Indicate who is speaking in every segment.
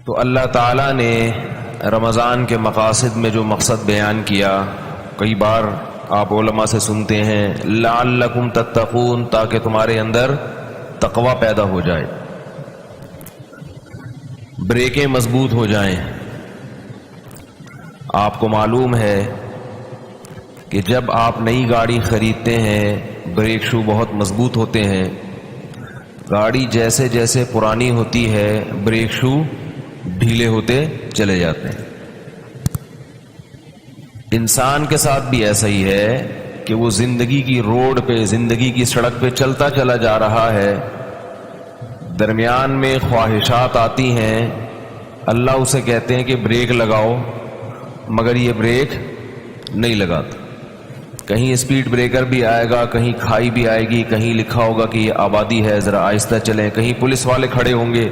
Speaker 1: تو اللہ تعالیٰ نے رمضان کے مقاصد میں جو مقصد بیان کیا، کئی بار آپ علماء سے سنتے ہیں لعلکم تتقون، تاکہ تمہارے اندر تقوی پیدا ہو جائے، بریکیں مضبوط ہو جائیں۔ آپ کو معلوم ہے کہ جب آپ نئی گاڑی خریدتے ہیں بریک شو بہت مضبوط ہوتے ہیں، گاڑی جیسے جیسے پرانی ہوتی ہے بریک شو ڈھیلے ہوتے چلے جاتے ہیں۔ انسان کے ساتھ بھی ایسا ہی ہے کہ وہ زندگی کی روڈ پہ، زندگی کی سڑک پہ چلتا چلا جا رہا ہے، درمیان میں خواہشات آتی ہیں، اللہ اسے کہتے ہیں کہ بریک لگاؤ، مگر یہ بریک نہیں لگاتا۔ کہیں اسپیڈ بریکر بھی آئے گا، کہیں کھائی بھی آئے گی، کہیں لکھا ہوگا کہ یہ آبادی ہے ذرا آہستہ چلیں، کہیں پولیس والے کھڑے ہوں گے،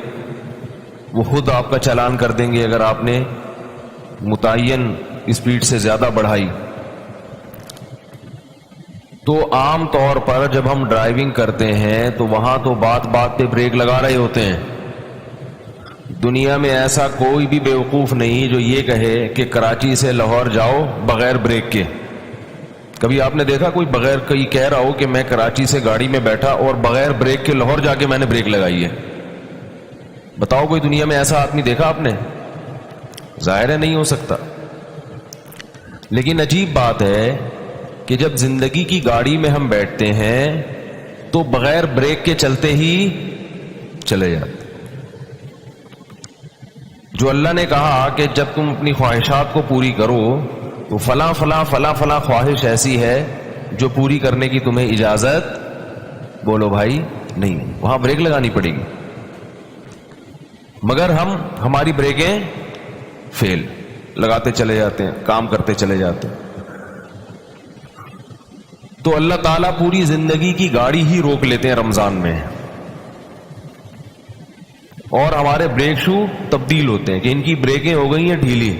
Speaker 1: وہ خود آپ کا چالان کر دیں گے اگر آپ نے متعین اسپیڈ سے زیادہ بڑھائی۔ تو عام طور پر جب ہم ڈرائیونگ کرتے ہیں تو وہاں تو بات بات پہ بریک لگا رہے ہوتے ہیں۔ دنیا میں ایسا کوئی بھی بیوقوف نہیں جو یہ کہے کہ کراچی سے لاہور جاؤ بغیر بریک کے۔ کبھی آپ نے دیکھا کوئی بغیر کوئی کہہ رہا ہو کہ میں کراچی سے گاڑی میں بیٹھا اور بغیر بریک کے لاہور جا کے میں نے بریک لگائی ہے؟ بتاؤ کوئی دنیا میں ایسا آدمی دیکھا آپ نے؟ ظاہر ہے نہیں ہو سکتا۔ لیکن عجیب بات ہے کہ جب زندگی کی گاڑی میں ہم بیٹھتے ہیں تو بغیر بریک کے چلتے ہی چلے جاتے۔ جو اللہ نے کہا کہ جب تم اپنی خواہشات کو پوری کرو تو فلاں فلاں فلاں فلاں خواہش ایسی ہے جو پوری کرنے کی تمہیں اجازت بولو بھائی نہیں، وہاں بریک لگانی پڑے گی۔ مگر ہماری بریکیں فیل، لگاتے چلے جاتے ہیں، کام کرتے چلے جاتے ہیں۔ تو اللہ تعالیٰ پوری زندگی کی گاڑی ہی روک لیتے ہیں رمضان میں، اور ہمارے بریک شو تبدیل ہوتے ہیں کہ ان کی بریکیں ہو گئی ہیں ڈھیلی۔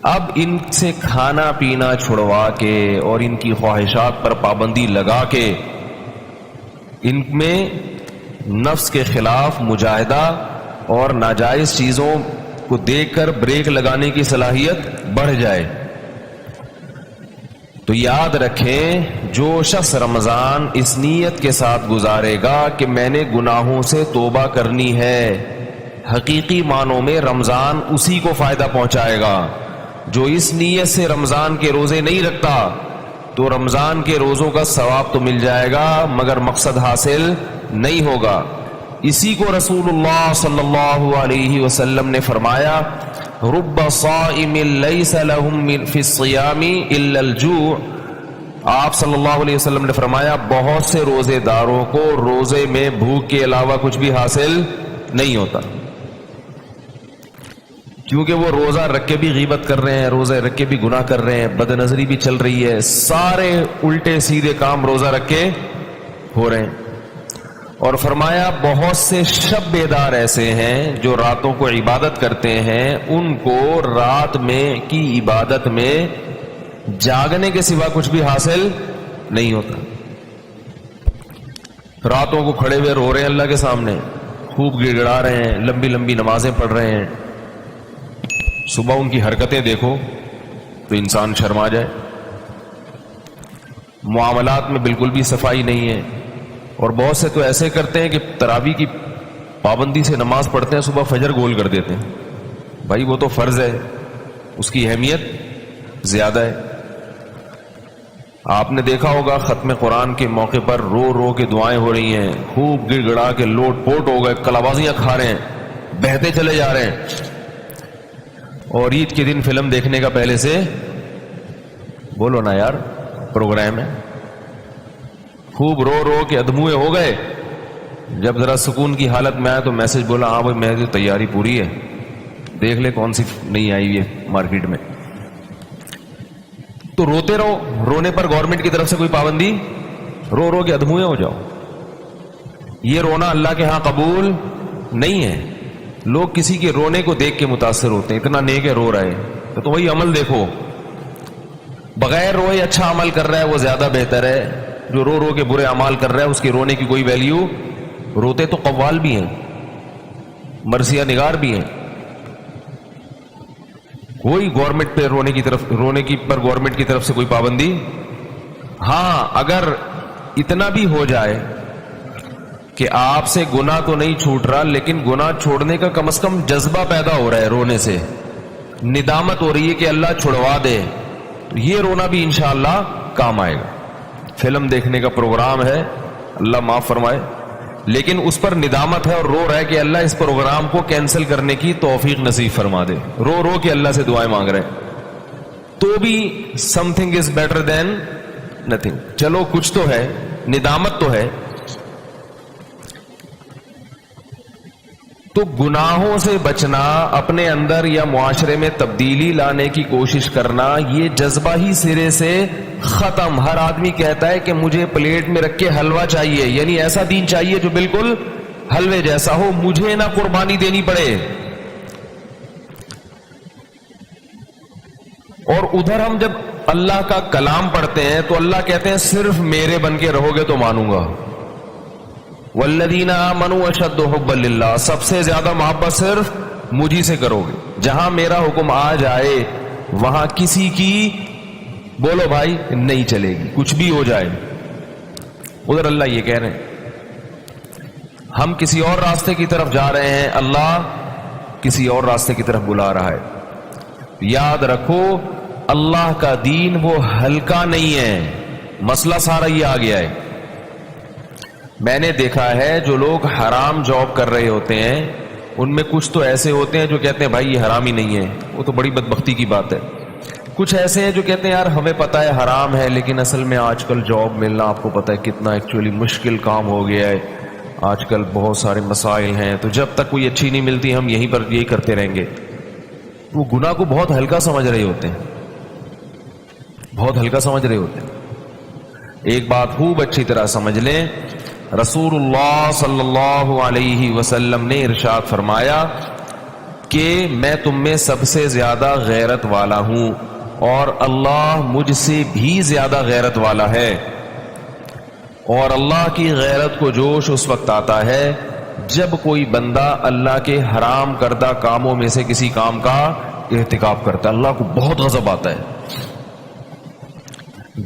Speaker 1: اب ان سے کھانا پینا چھڑوا کے اور ان کی خواہشات پر پابندی لگا کے ان میں نفس کے خلاف مجاہدہ اور ناجائز چیزوں کو دیکھ کر بریک لگانے کی صلاحیت بڑھ جائے۔ تو یاد رکھیں، جو شخص رمضان اس نیت کے ساتھ گزارے گا کہ میں نے گناہوں سے توبہ کرنی ہے، حقیقی معنوں میں رمضان اسی کو فائدہ پہنچائے گا۔ جو اس نیت سے رمضان کے روزے نہیں رکھتا تو رمضان کے روزوں کا ثواب تو مل جائے گا مگر مقصد حاصل نہیں ہوگا۔ اسی کو رسول اللہ صلی اللہ علیہ وسلم نے فرمایا، رب صائم لیس لهم فی الصیام الا الجوع۔ آپ صلی اللہ علیہ وسلم نے فرمایا بہت سے روزے داروں کو روزے میں بھوک کے علاوہ کچھ بھی حاصل نہیں ہوتا، کیونکہ وہ روزہ رکھ کے بھی غیبت کر رہے ہیں، روزے رکھ کے بھی گناہ کر رہے ہیں، بد نظری بھی چل رہی ہے، سارے الٹے سیدھے کام روزہ رکھ کے ہو رہے ہیں۔ اور فرمایا بہت سے شب بیدار ایسے ہیں جو راتوں کو عبادت کرتے ہیں، ان کو رات میں کی عبادت میں جاگنے کے سوا کچھ بھی حاصل نہیں ہوتا۔ راتوں کو کھڑے ہوئے رو رہے ہیں اللہ کے سامنے، خوب گڑ گڑا رہے ہیں، لمبی لمبی نمازیں پڑھ رہے ہیں، صبح ان کی حرکتیں دیکھو تو انسان شرما جائے۔ معاملات میں بالکل بھی صفائی نہیں ہے، اور بہت سے تو ایسے کرتے ہیں کہ تراویح کی پابندی سے نماز پڑھتے ہیں، صبح فجر گول کر دیتے ہیں۔ بھائی وہ تو فرض ہے، اس کی اہمیت زیادہ ہے۔ آپ نے دیکھا ہوگا ختم قرآن کے موقع پر رو رو کے دعائیں ہو رہی ہیں، خوب گڑ گڑا کے لوٹ پوٹ ہو گئے، کلابازیاں کھا رہے ہیں، بہتے چلے جا رہے ہیں، اور عید کے دن فلم دیکھنے کا پہلے سے بولو نا یار پروگرام ہے، خوب رو رو کے ادموئے ہو گئے۔ جب ذرا سکون کی حالت میں آیا تو میسج بولا ہاں بھائی میری تیاری پوری ہے، دیکھ لے کون سی نہیں آئی ہے مارکیٹ میں۔ تو روتے رہو، رونے پر گورنمنٹ کی طرف سے کوئی پابندی، رو رو کے ادموئے ہو جاؤ۔ یہ رونا اللہ کے ہاں قبول نہیں ہے۔ لوگ کسی کے رونے کو دیکھ کے متاثر ہوتے ہیں، اتنا نیک ہے رو رہے ہیں، تو وہی عمل دیکھو، بغیر روئے اچھا عمل کر رہا ہے وہ زیادہ بہتر ہے۔ جو رو رو کے برے اعمال کر رہا ہے اس کے رونے کی کوئی ویلیو، روتے تو قوال بھی ہیں، مرثیہ نگار بھی ہیں، کوئی گورنمنٹ پہ رونے کی پر گورنمنٹ کی طرف سے کوئی پابندی. ہاں اگر اتنا بھی ہو جائے کہ آپ سے گناہ تو نہیں چھوٹ رہا لیکن گناہ چھوڑنے کا کم از کم جذبہ پیدا ہو رہا ہے، رونے سے ندامت ہو رہی ہے کہ اللہ چھڑوا دے، یہ رونا بھی انشاءاللہ کام آئے گا. فلم دیکھنے کا پروگرام ہے، اللہ معاف فرمائے، لیکن اس پر ندامت ہے اور رو رہا ہے کہ اللہ اس پروگرام کو کینسل کرنے کی توفیق نصیب فرما دے، رو رو کے اللہ سے دعائیں مانگ رہے ہیں، تو بھی some thing is better than nothing. چلو کچھ تو ہے، ندامت تو ہے. تو گناہوں سے بچنا، اپنے اندر یا معاشرے میں تبدیلی لانے کی کوشش کرنا، یہ جذبہ ہی سرے سے ختم. ہر آدمی کہتا ہے کہ مجھے پلیٹ میں رکھ کے حلوہ چاہیے، یعنی ایسا دین چاہیے جو بالکل حلوے جیسا ہو، مجھے نہ قربانی دینی پڑے. اور ادھر ہم جب اللہ کا کلام پڑھتے ہیں تو اللہ کہتے ہیں صرف میرے بن کے رہو گے تو مانوں گا. والذین آمنوا اشد حبا للہ، سب سے زیادہ محبت صرف مجھی سے کرو گے. جہاں میرا حکم آ جائے وہاں کسی کی بولو بھائی نہیں چلے گی، کچھ بھی ہو جائے. ادھر اللہ یہ کہہ رہے ہیں ہم کسی اور راستے کی طرف جا رہے ہیں، اللہ کسی اور راستے کی طرف بلا رہا ہے. یاد رکھو اللہ کا دین وہ ہلکا نہیں ہے. مسئلہ سارا یہ آ گیا ہے. میں نے دیکھا ہے جو لوگ حرام جاب کر رہے ہوتے ہیں ان میں کچھ تو ایسے ہوتے ہیں جو کہتے ہیں بھائی یہ حرام ہی نہیں ہے، وہ تو بڑی بدبختی کی بات ہے. کچھ ایسے ہیں جو کہتے ہیں یار ہمیں پتہ ہے حرام ہے لیکن اصل میں آج کل جاب ملنا آپ کو پتہ ہے کتنا ایکچولی مشکل کام ہو گیا ہے، آج کل بہت سارے مسائل ہیں، تو جب تک کوئی اچھی نہیں ملتی ہم یہیں پر یہی کرتے رہیں گے. وہ گناہ کو بہت ہلکا سمجھ رہے ہوتے ہیں، بہت ہلکا سمجھ رہے ہوتے ہیں. ایک بات خوب اچھی طرح سمجھ لیں، رسول اللہ صلی اللہ علیہ وسلم نے ارشاد فرمایا کہ میں تم میں سب سے زیادہ غیرت والا ہوں اور اللہ مجھ سے بھی زیادہ غیرت والا ہے. اور اللہ کی غیرت کو جوش اس وقت آتا ہے جب کوئی بندہ اللہ کے حرام کردہ کاموں میں سے کسی کام کا ارتکاب کرتا ہے. اللہ کو بہت غضب آتا ہے.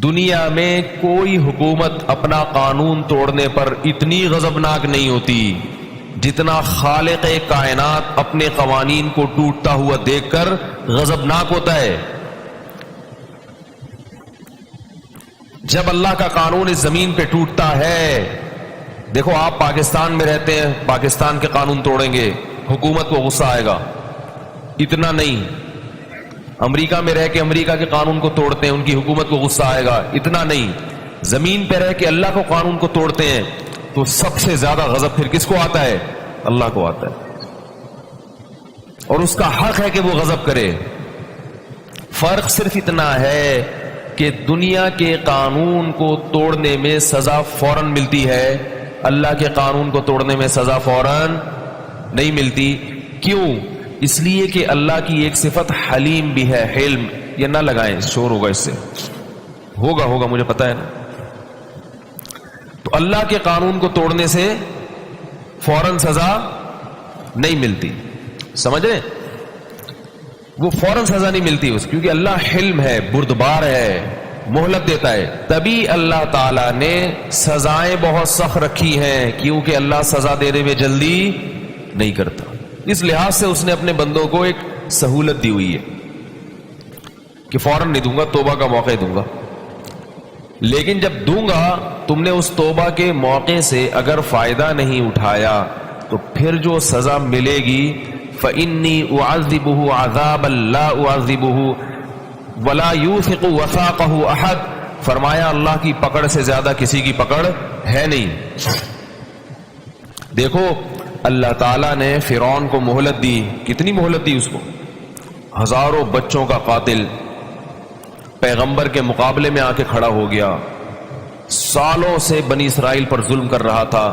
Speaker 1: دنیا میں کوئی حکومت اپنا قانون توڑنے پر اتنی غضبناک نہیں ہوتی جتنا خالق کائنات اپنے قوانین کو ٹوٹتا ہوا دیکھ کر غضبناک ہوتا ہے. جب اللہ کا قانون اس زمین پہ ٹوٹتا ہے، دیکھو آپ پاکستان میں رہتے ہیں، پاکستان کے قانون توڑیں گے حکومت کو غصہ آئے گا، اتنا نہیں. امریکہ میں رہ کے امریکہ کے قانون کو توڑتے ہیں، ان کی حکومت کو غصہ آئے گا، اتنا نہیں. زمین پہ رہ کے اللہ کو قانون کو توڑتے ہیں تو سب سے زیادہ غضب پھر کس کو آتا ہے؟ اللہ کو آتا ہے. اور اس کا حق ہے کہ وہ غضب کرے. فرق صرف اتنا ہے کہ دنیا کے قانون کو توڑنے میں سزا فوراً ملتی ہے، اللہ کے قانون کو توڑنے میں سزا فوراً نہیں ملتی. کیوں؟ اس لیے کہ اللہ کی ایک صفت حلیم بھی ہے، حلم. یہ نہ لگائیں، شور ہوگا اس سے، ہوگا مجھے پتا ہے نا. تو اللہ کے قانون کو توڑنے سے فوراً سزا نہیں ملتی، سمجھ رہے؟ وہ فوراً سزا نہیں ملتی اس، کیونکہ اللہ حلم ہے، بردبار ہے، مہلت دیتا ہے. تبھی اللہ تعالیٰ نے سزائیں بہت سخت رکھی ہیں، کیونکہ اللہ سزا دینے میں جلدی نہیں کرتا. اس لحاظ سے اس نے اپنے بندوں کو ایک سہولت دی ہوئی ہے کہ فوراً نہیں دوں گا، توبہ کا موقع دوں گا. لیکن جب دوں گا تم نے اس توبہ کے موقع سے اگر فائدہ نہیں اٹھایا تو پھر جو سزا ملے گی فَإِنِّي أُعَذِّبُهُ عَذَابًا لَا أُعَذِّبُهُ وَلَا يُوثِقُ وَثَاقَهُ أَحَدٌ. فرمایا اللہ کی پکڑ سے زیادہ کسی کی پکڑ ہے نہیں. دیکھو اللہ تعالیٰ نے فرعون کو مہلت دی، کتنی مہلت دی اس کو، ہزاروں بچوں کا قاتل پیغمبر کے مقابلے میں آ کے کھڑا ہو گیا، سالوں سے بنی اسرائیل پر ظلم کر رہا تھا،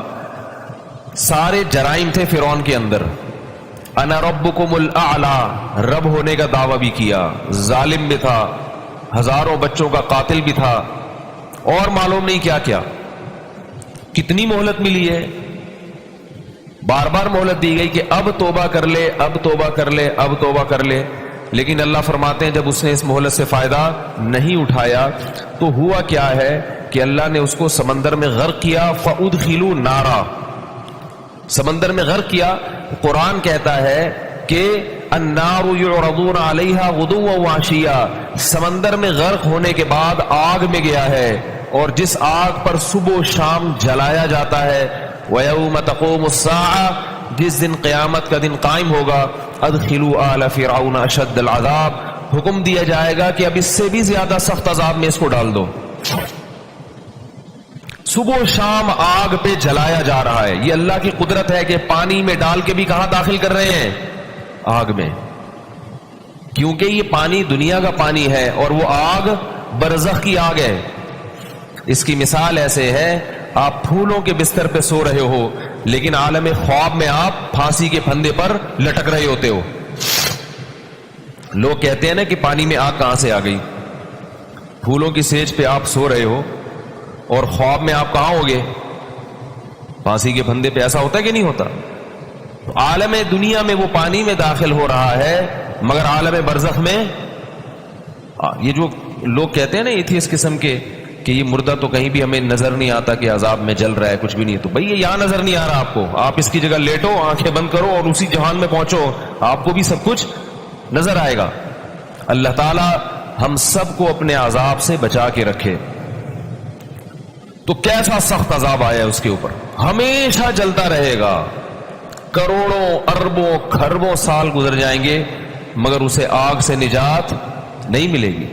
Speaker 1: سارے جرائم تھے فرعون کے اندر. انا ربکم الاعلی، رب ہونے کا دعویٰ بھی کیا، ظالم بھی تھا، ہزاروں بچوں کا قاتل بھی تھا، اور معلوم نہیں کیا کیا. کتنی مہلت ملی ہے، بار بار مہلت دی گئی کہ اب توبہ کر لے، اب توبہ کر لے، اب توبہ کر لے. لیکن اللہ فرماتے ہیں جب اس نے اس مہلت سے فائدہ نہیں اٹھایا تو ہوا کیا ہے کہ اللہ نے اس کو سمندر میں غرق کیا. فَأُدْخِلُوا نَارًا, سمندر میں غرق کیا. قرآن کہتا ہے کہ النار یعرضون علیہا غدوا وعشیا, سمندر میں غرق ہونے کے بعد آگ میں گیا ہے, اور جس آگ پر صبح و شام جلایا جاتا ہے. وَيَوْمَ تَقُومُ السَّاعَةُ, جس دن قیامت کا دن قائم ہوگا, ادخلوا آل فرعون اشد العذاب, حکم دیا جائے گا کہ اب اس سے بھی زیادہ سخت عذاب میں اس کو ڈال دو. صبح و شام آگ پہ جلایا جا رہا ہے. یہ اللہ کی قدرت ہے کہ پانی میں ڈال کے بھی کہاں داخل کر رہے ہیں؟ آگ میں. کیونکہ یہ پانی دنیا کا پانی ہے اور وہ آگ برزخ کی آگ ہے. اس کی مثال ایسے ہے, آپ پھولوں کے بستر پہ سو رہے ہو لیکن عالم خواب میں آپ پھانسی کے پھندے پر لٹک رہے ہوتے ہو. لوگ کہتے ہیں نا کہ پانی میں آگ کہاں سے آ گئی. پھولوں کی سیج پہ آپ سو رہے ہو اور خواب میں آپ کہاں ہوگے؟ پھانسی کے پھندے پہ. ایسا ہوتا ہے کہ نہیں ہوتا؟ تو عالم دنیا میں وہ پانی میں داخل ہو رہا ہے, مگر عالم برزخ میں یہ جو لوگ کہتے ہیں نا ایتھیس قسم کے کہ یہ مردہ تو کہیں بھی ہمیں نظر نہیں آتا کہ عذاب میں جل رہا ہے, کچھ بھی نہیں. تو بھئی یہ یہاں نظر نہیں آ رہا آپ کو, آپ اس کی جگہ لیٹو, آنکھیں بند کرو اور اسی جہان میں پہنچو, آپ کو بھی سب کچھ نظر آئے گا. اللہ تعالی ہم سب کو اپنے عذاب سے بچا کے رکھے. تو کیسا سخت عذاب آیا اس کے اوپر, ہمیشہ جلتا رہے گا. کروڑوں اربوں کھربوں سال گزر جائیں گے مگر اسے آگ سے نجات نہیں ملے گی.